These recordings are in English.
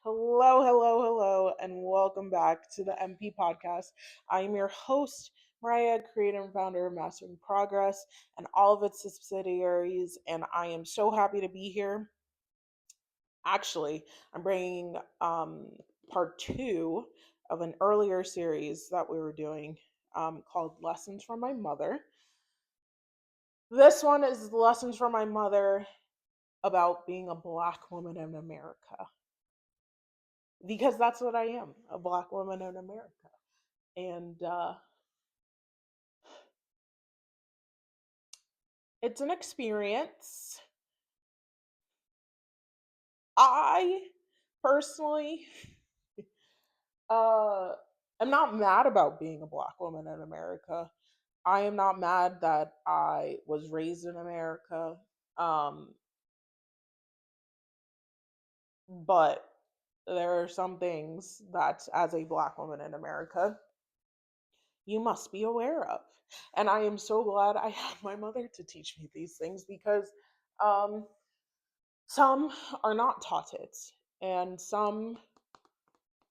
Hello, hello, hello, and welcome back to the MP podcast. I am your host, Mariah, creator and founder of Mastering Progress and all of its subsidiaries, and I am so happy to be here. Actually, I'm bringing part two of an earlier series that we were doing called Lessons from My Mother. This one is Lessons from My Mother about being a Black woman in America. Because that's what I am, a Black woman in America. And it's an experience. I personally uh, am not mad about being a Black woman in America. I am not mad that I was raised in America. Um, but there are some things that, as a Black woman in America, you must be aware of. And I am so glad I had my mother to teach me these things because um, some are not taught it, and some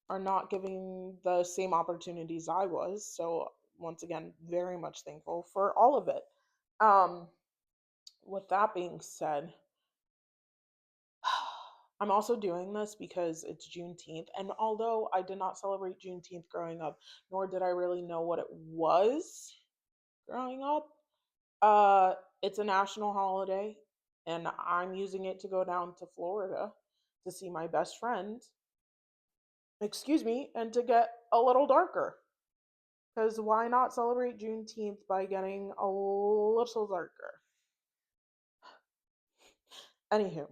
are not giving the same opportunities I was. So, once again, very much thankful for all of it. Um, with that being said, I'm also doing this because it's Juneteenth. And although I did not celebrate Juneteenth growing up, nor did I really know what it was growing up, uh, it's a national holiday. And I'm using it to go down to Florida to see my best friend, excuse me, and to get a little darker. Because why not celebrate Juneteenth by getting a little darker? Anywho,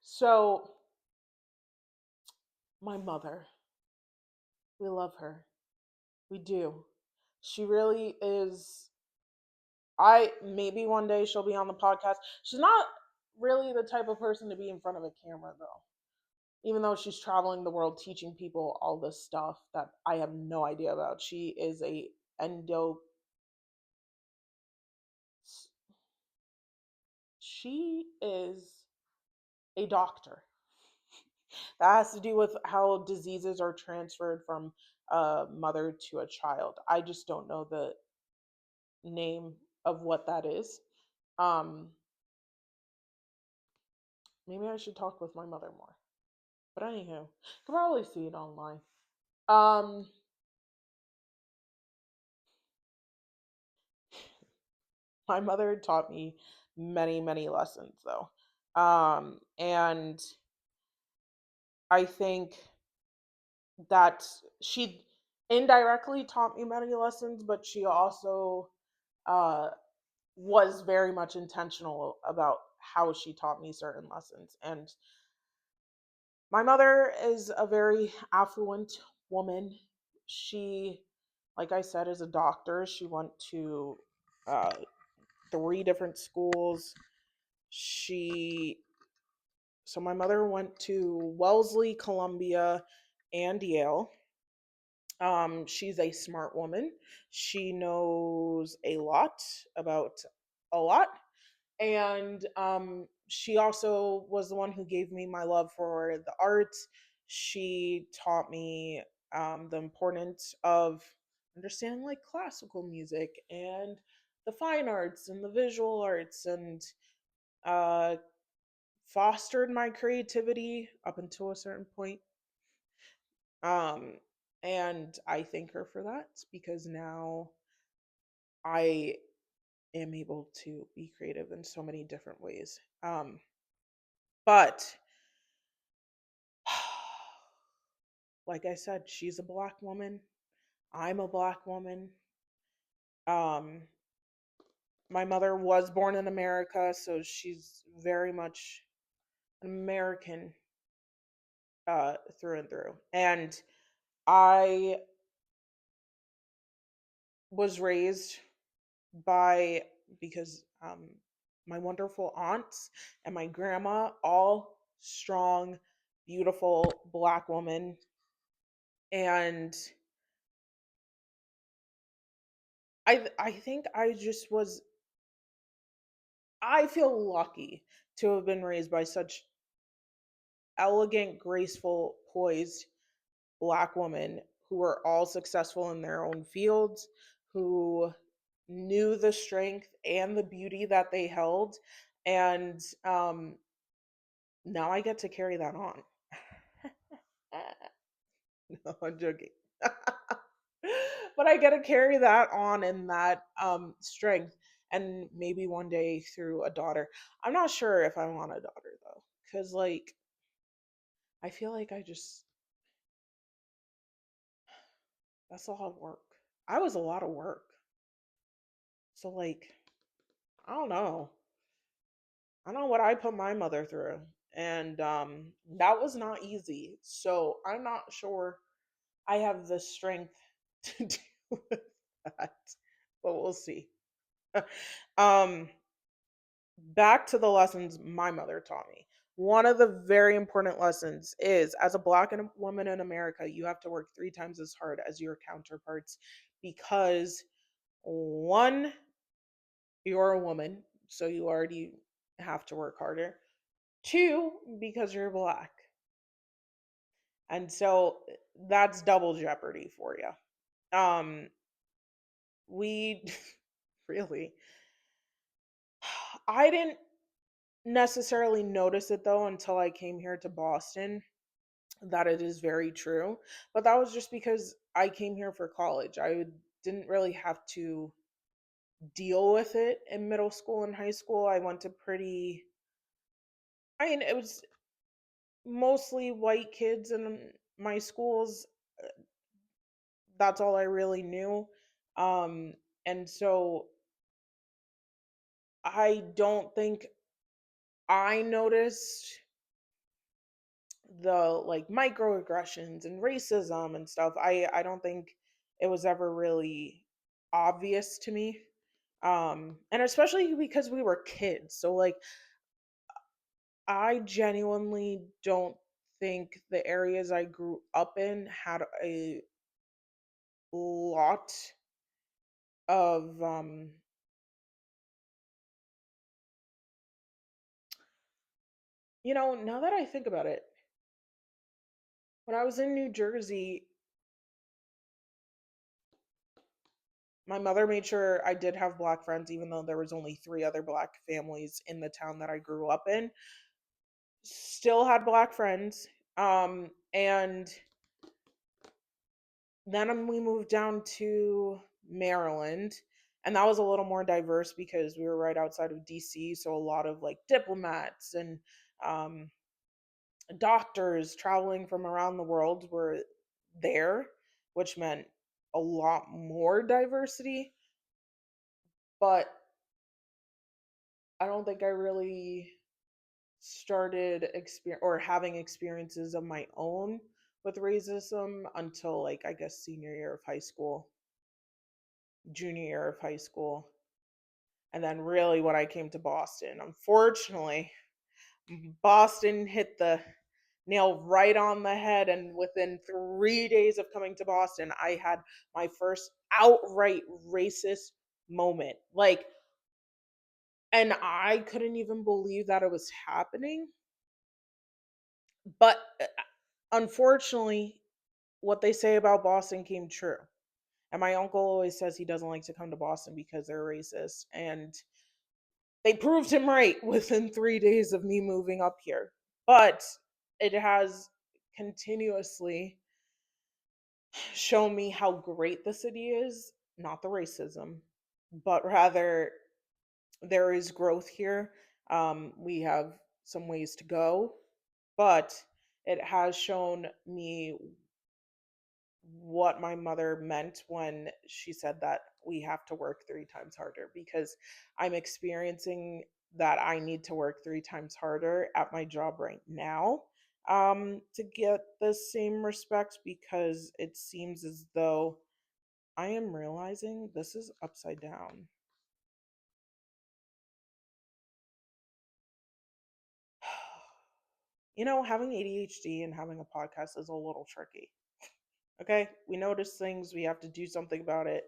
so my mother, we love her. We do. She really is. I maybe one day she'll be on the podcast. She's not really the type of person to be in front of a camera though. Even though she's traveling the world teaching people all this stuff that I have no idea about. She is a endo she is a doctor. That has to do with how diseases are transferred from a mother to a child. I just don't know the name of what that is. Um, maybe I should talk with my mother more. But anywho, you can probably see it online. Um, my mother taught me many, many lessons though. And I think that she indirectly taught me many lessons, but she also uh, was very much intentional about how she taught me certain lessons. And my mother is a very affluent woman. She, like I said, is a doctor. She went to uh, three different schools. She, so my mother went to Wellesley, Columbia, and Yale. She's a smart woman. She knows a lot about a lot. And she also was the one who gave me my love for the arts. She taught me the importance of understanding like classical music and the fine arts and the visual arts and uh, fostered my creativity up until a certain point. Um, and I thank her for that because now I am able to be creative in so many different ways. But like I said, she's a black woman. I'm a black woman. Um, my mother was born in America, so she's very much an American through and through. And I was raised by because my wonderful aunts and my grandma, all strong, beautiful black women, and I think I just was I feel lucky to have been raised by such elegant, graceful, poised Black women who were all successful in their own fields, who knew the strength and the beauty that they held. And now I get to carry that on. No, I'm joking. But I get to carry that on in that strength, and maybe one day through a daughter. I'm not sure if I want a daughter though, cuz like I feel like I just that's a lot of work. I was a lot of work. So like I don't know. I don't know what I put my mother through. And that was not easy. So I'm not sure I have the strength to deal with that. But we'll see. um Back to the lessons my mother taught me. One of the very important lessons is as a black woman in America, you have to work 3 times as hard as your counterparts because one, you're a woman, so you already have to work harder. Two, because you're black. And so that's double jeopardy for you. We really, I didn't necessarily notice it though until I came here to Boston that it is very true. But that was just because I came here for college. I didn't really have to deal with it in middle school and high school. I went to pretty, I mean, it was mostly white kids in my schools. That's all I really knew. Um, and so I don't think I noticed the like microaggressions and racism and stuff. I don't think it was ever really obvious to me. And especially because we were kids. So like I genuinely don't think the areas I grew up in had a lot of now that I think about it, when I was in New Jersey, my mother made sure I did have black friends, even though there was only 3 other black families in the town that I grew up in. Still had black friends. And then we moved down to Maryland, and that was a little more diverse because we were right outside of DC, so a lot of like diplomats and um, doctors traveling from around the world were there, which meant a lot more diversity. But I don't think I really started having experiences of my own with racism until like I guess senior year of high school, junior year of high school, and then really when I came to Boston. Unfortunately, Boston hit the nail right on the head, and within 3 days of coming to Boston, I had my first outright racist moment. Like, and I couldn't even believe that it was happening. But unfortunately, what they say about Boston came true. And my uncle always says he doesn't like to come to Boston because they're racist. And they proved him right within 3 days of me moving up here. But it has continuously shown me how great the city is, not the racism, but rather there is growth here. We have some ways to go, but it has shown me what my mother meant when she said that we have to work 3 times harder because I'm experiencing that I need to work 3 times harder at my job right now to get the same respect because it seems as though I am realizing this is upside down. Having ADHD and having a podcast is a little tricky. Okay, we notice things, we have to do something about it.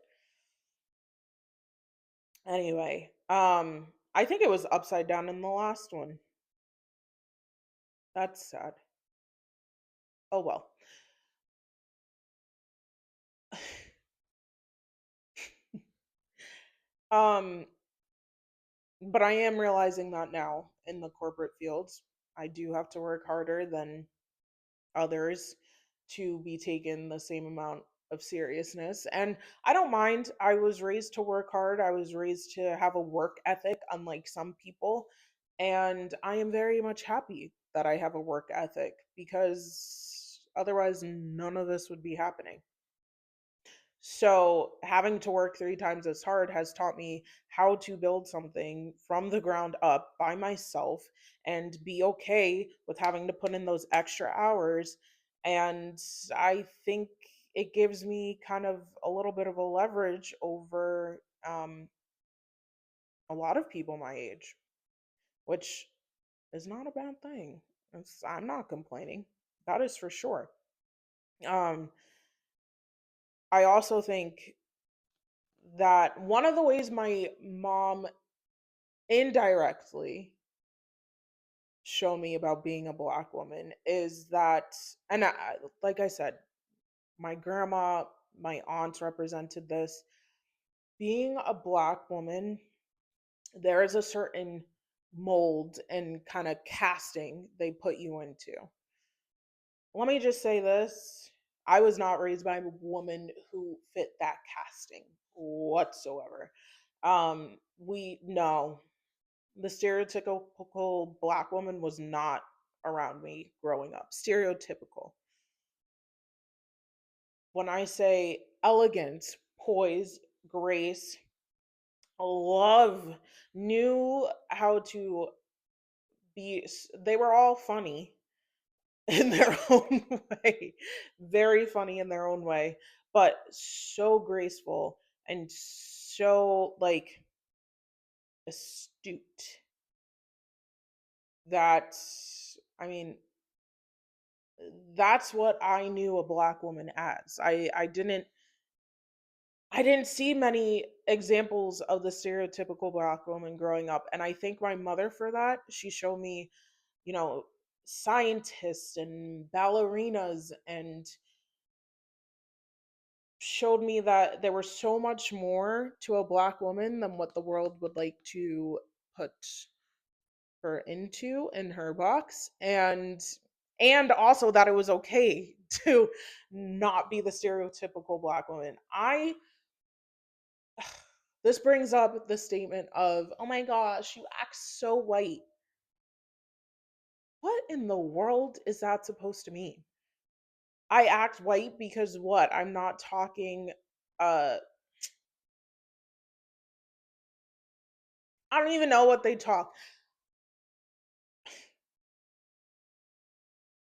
Anyway, I think it was upside down in the last one. That's sad. Oh well. Um, but I am realizing that now in the corporate fields, I do have to work harder than others to be taken the same amount of seriousness. And I don't mind. I was raised to work hard. I was raised to have a work ethic, unlike some people. And I am very much happy that I have a work ethic because otherwise, none of this would be happening. So, having to work three times as hard has taught me how to build something from the ground up by myself and be okay with having to put in those extra hours. And I think it gives me kind of a little bit of a leverage over a lot of people my age, which is not a bad thing. I'm not complaining. That is for sure. Um, I also think that one of the ways my mom indirectly showed me about being a black woman is that, and like I said, my grandma, my aunts represented this. Being a black woman, there is a certain mold and kind of casting they put you into. Let me just say this. I was not raised by a woman who fit that casting whatsoever. We no, the stereotypical black woman was not around me growing up. Stereotypical. When I say elegance, poise, grace, love, knew how to be, they were all funny in their own way, very funny in their own way, but so graceful and so like astute that, I mean, that's what I knew a black woman as. I didn't see many examples of the stereotypical black woman growing up, and I thank my mother for that. She showed me, you know, scientists and ballerinas and showed me that there was so much more to a black woman than what the world would like to put her into in her box, and also that it was okay to not be the stereotypical black woman. I This brings up the statement of, "Oh my gosh, you act so white." What in the world is that supposed to mean? I act white because what? I'm not talking uh I don't even know what they talk.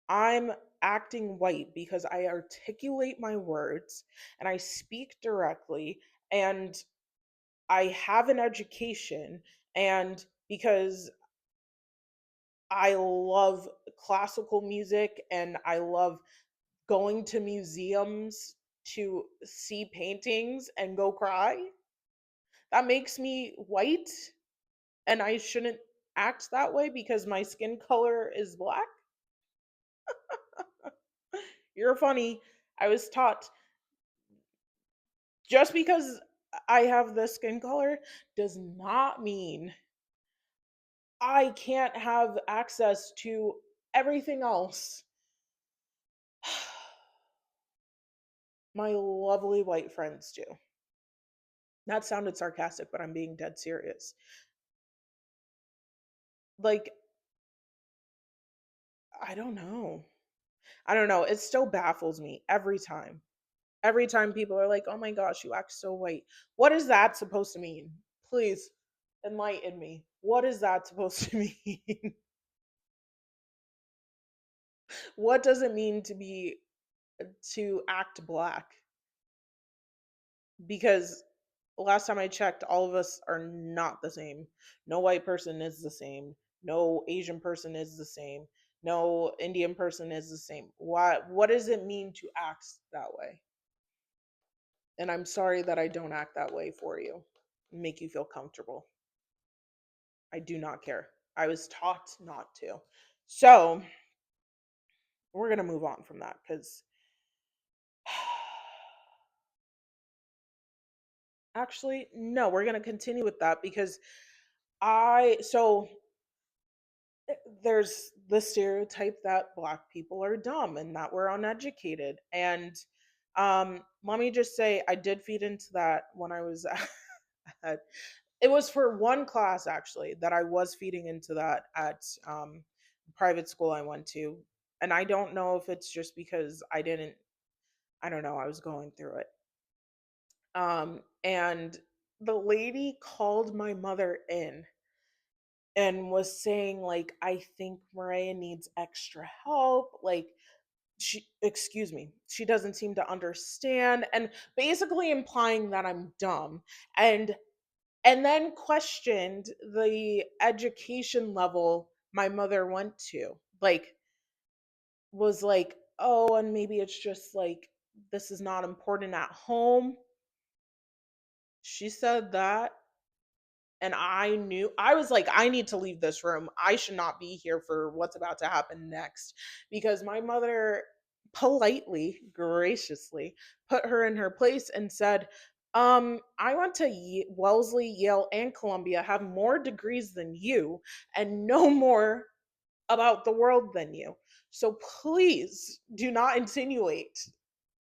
I'm acting white because I articulate my words and I speak directly and I have an education and because I love classical music and I love going to museums to see paintings and go cry. That makes me white and I shouldn't act that way because my skin color is black. You're funny. I was taught just because I have this skin color does not mean I can't have access to everything else. My lovely white friends do. That sounded sarcastic, but I'm being dead serious. Like, I don't know. I don't know. It still baffles me every time. Every time people are like, "Oh my gosh, you act so white." What is that supposed to mean? Please enlighten me. What is that supposed to mean? What does it mean to act black? Because last time I checked, all of us are not the same. No white person is the same. No Asian person is the same. No Indian person is the same. What does it mean to act that way? And I'm sorry that I don't act that way for you. Make you feel comfortable. I do not care. I was taught not to. So, we're going to move on from that cuz actually no, we're going to continue with that because I so there's the stereotype that black people are dumb and that we're uneducated. And let me just say, I did feed into that when I was at, it was for one class actually that I was feeding into that at private school I went to. And I don't know if it's just because I don't know, I was going through it. And the lady called my mother in and was saying like, I think Mariah needs extra help, like she excuse me, she doesn't seem to understand, and basically implying that I'm dumb. And then questioned the education level my mother went to, like was like, oh, and maybe it's just like this is not important at home. She said that. And I knew, I was like, I need to leave this room. I should not be here for what's about to happen next. Because my mother politely, graciously put her in her place and said, I went to Wellesley, Yale, and Columbia, have more degrees than you, and no more about the world than you. So please do not insinuate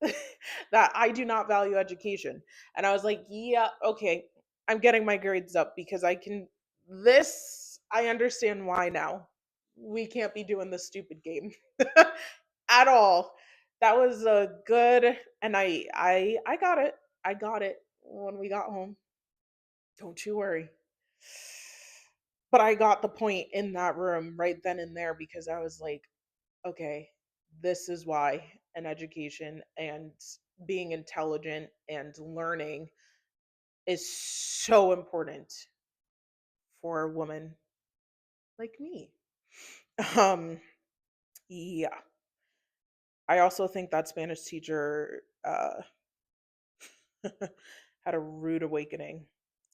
that I do not value education. And I was like, yeah, okay, I'm getting my grades up because I can. This, I understand why now. We can't be doing this stupid game at all. That was a good, and I got it. I got it when we got home. Don't you worry. But I got the point in that room right then and there because I was like, okay, this is why an education and being intelligent and learning is so important for a woman like me. Um, yeah. I also think that Spanish teacher had a rude awakening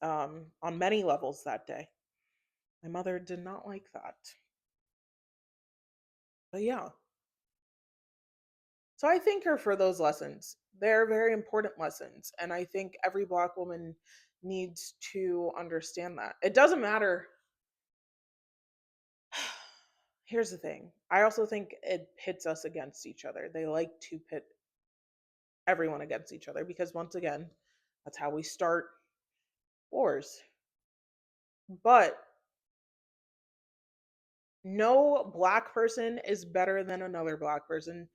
on many levels that day. My mother did not like that. But yeah, so I thank her for those lessons. They're very important lessons. And I think every Black woman needs to understand that. It doesn't matter. Here's the thing, I also think it pits us against each other. They like to pit everyone against each other because, once again, that's how we start wars. But no Black person is better than another Black person.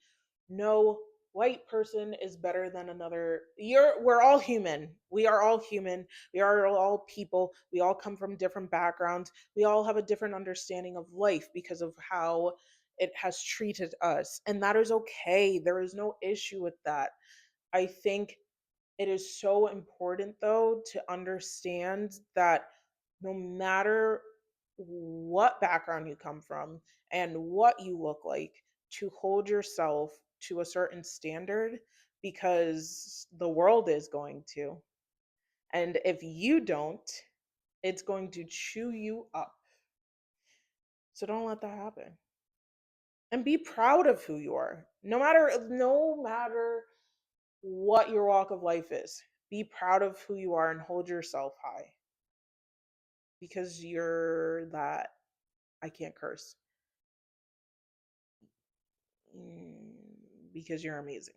No white person is better than another. We're all human. We are all human. We are all people. We all come from different backgrounds. We all have a different understanding of life because of how it has treated us. And that is okay. There is no issue with that. I think it is so important, though, to understand that no matter what background you come from and what you look like, to hold yourself to a certain standard because the world is going to. And if you don't, it's going to chew you up. So don't let that happen. And be proud of who you are. No matter what your walk of life is. Be proud of who you are and hold yourself high because you're that. I can't curse. Mm, because you're amazing.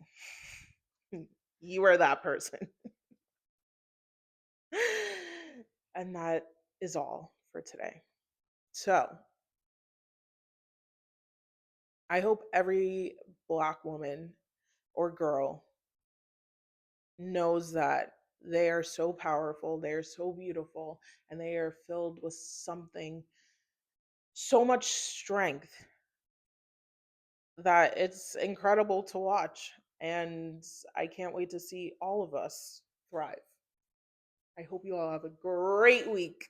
You are that person. And that is all for today. So I hope every Black woman or girl knows that they are so powerful, they are so beautiful, and they are filled with something, so much strength that it's incredible to watch. And I can't wait to see all of us thrive. I hope you all have a great week.